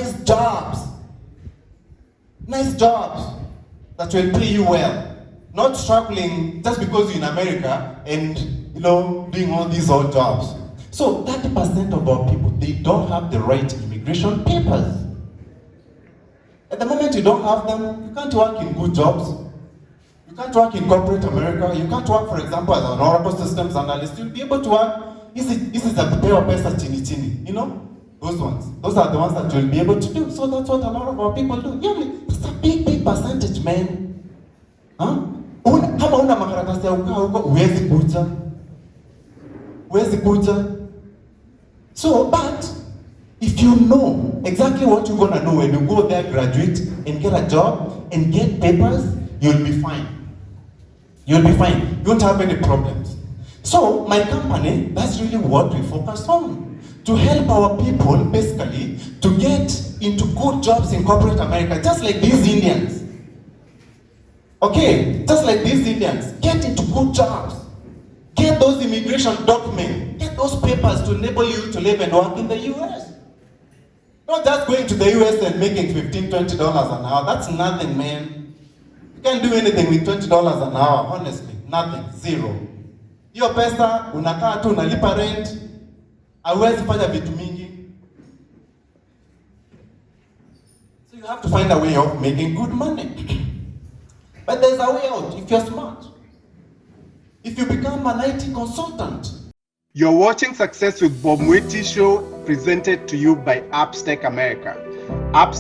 nice jobs. Nice jobs that will pay you well. Not struggling just because you're in America and, doing all these odd jobs. So 30% of our people, they don't have the right immigration papers. At the moment you don't have them, you can't work in good jobs. You can't work in corporate America. You can't work, for example, as an Oracle systems analyst. You'll be able to work, this is a kupewa pesa chini chini, those ones. Those are the ones that you'll be able to do. So that's what a lot of our people do. It's a big percentage, man. Kama una makaratasi ya ukaa huko, huwezi kuja. So, but if you know exactly what you're gonna do when you go there, graduate, and get a job, and get papers, you'll be fine. You'll be fine. You won't have any problems. So, my company, that's really what we focus on. To help our people, basically, to get into good jobs in corporate America, just like these Indians. Okay, just like these Indians, get into good jobs. Get those immigration documents. Get those papers to enable you to live and work in the US. Not just going to the US and making $15, $20 an hour. That's nothing, man. You can't do anything with $20 an hour, honestly. Nothing. Zero. Hiyo pesa, unakaa tu, unalipa rent, hauwezi fanya vitu mingi. So you have to find a way of making good money. But there's a way out if you're smart. If you become an IT consultant. You're watching Success with Bob Mwiti Show, presented to you by Tech America.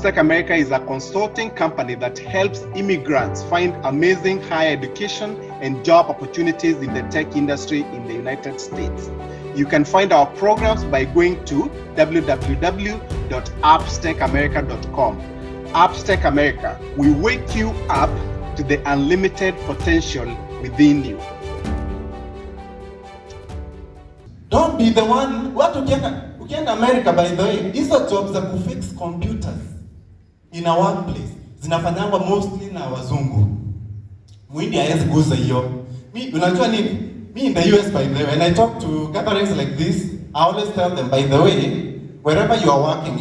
Tech America is a consulting company that helps immigrants find amazing higher education and job opportunities in the tech industry in the United States. You can find our programs by going to www.appstechamerica.com. Tech America, we wake you up to the unlimited potential within you. Don't be the one. What ukienda America, by the way, these are jobs that fix computers in a workplace. Zinafanyangwa mostly na wazungu. Mwindi hawezi guza hiyo. Unajua nini? Me in the US, by the way, when I talk to gatherings like this, I always tell them, by the way, wherever you are working,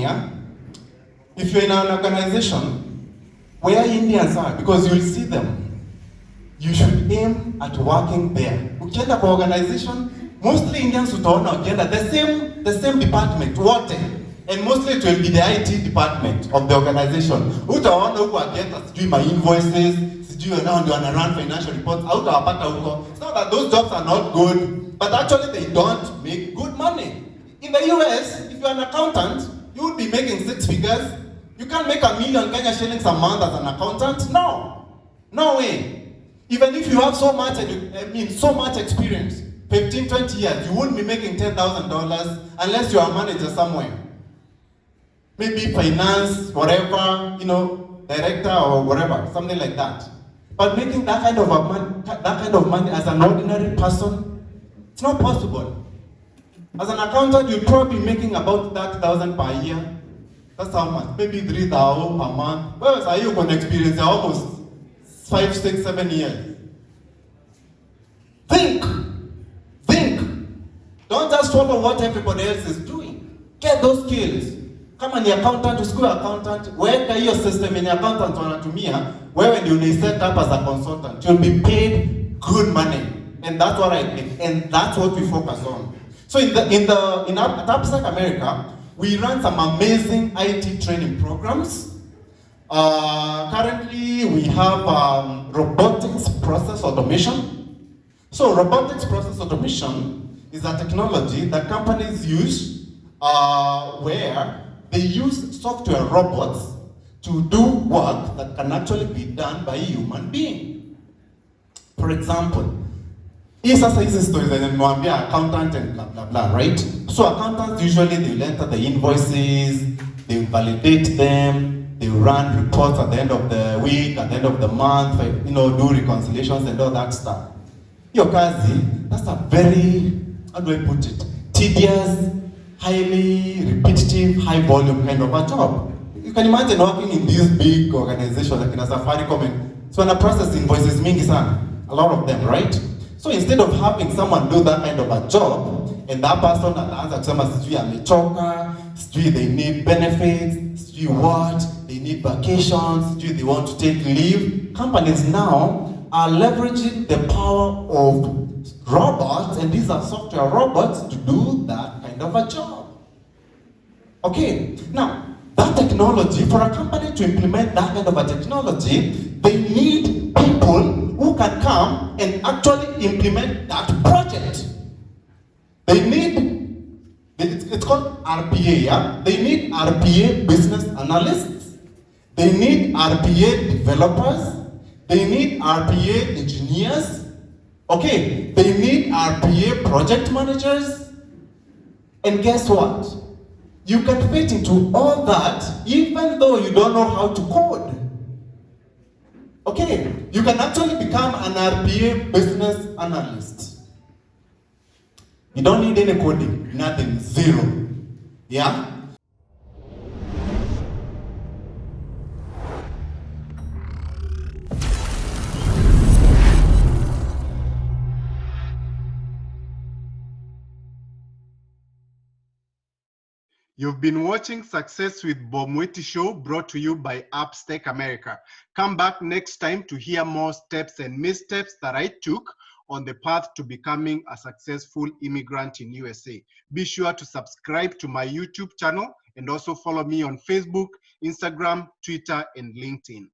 if you're in an organization where Indians are, because you'll see them, you should aim at working there. Ukienda kwa organization, mostly Indians utaona ukienda the same department, wote. And mostly it will be the IT department of the organization. Utaona huko akienda sijui my invoices, sijui nao ndio wana run financial reports, hautawapata huko. It's not that those jobs are not good, but actually they don't make good money. In the US, if you're an accountant, you would be making 6 figures. You can't make $1 million Kenya shillings a month as an accountant. No way. Even if you have so much experience, 15, 20 years, you wouldn't be making $10,000 unless you're a manager somewhere. Maybe finance, whatever, director or whatever, something like that. But making that kind of money as an ordinary person, it's not possible. As an accountant, you'll probably be making about $30,000 per year. That's how much? Maybe $3,000 per month. Whereas are you going to experience almost 5, 6, 7 years? Think. Don't just follow what everybody else is doing. Get those skills. Kama ni accountant, usikue accountant, weka hiyo system yenye accountant wanatumia, wewe ndio ni set up as a consultant. You'll be paid good money. And that's what I think. And that's what we focus on. So in Tech America, we run some amazing IT training programs. Currently, we have robotics process automation. So robotics process automation is a technology that companies use where they use software robots to do work that can actually be done by a human being. For example, hizi stories zenye nimewambia accountant and blah blah blah, right? So accountants usually they will enter the invoices, they will validate them, they will run reports at the end of the week, at the end of the month, do reconciliations and all that stuff. Hiyo kazi, that's a very, how do I put it, tedious, highly repetitive, high volume kind of a job. You can imagine working in these big organizations like in a Safaricom, so when a process invoices mingi sana, a lot of them, right? So instead of having someone do that kind of a job, and that person anaanza kusema sijui amechoka, they need benefits, what, they need vacations, they want to take leave. Companies now are leveraging the power of robots, and these are software robots, to do that kind of a job. Okay, now, that technology, for a company to implement that kind of a technology, they need people who can come and actually implement that project. They need, it's called RPA, yeah? They need RPA business analysts, they need RPA developers, they need RPA engineers, okay? They need RPA project managers, and guess what? You can fit into all that even though you don't know how to code. Okay, you can actually become an RPA business analyst. You don't need any coding, nothing, zero. Yeah? You've been watching Success with Bob Mwiti Show, brought to you by Tech America. Come back next time to hear more steps and missteps that I took on the path to becoming a successful immigrant in USA. Be sure to subscribe to my YouTube channel and also follow me on Facebook, Instagram, Twitter, and LinkedIn.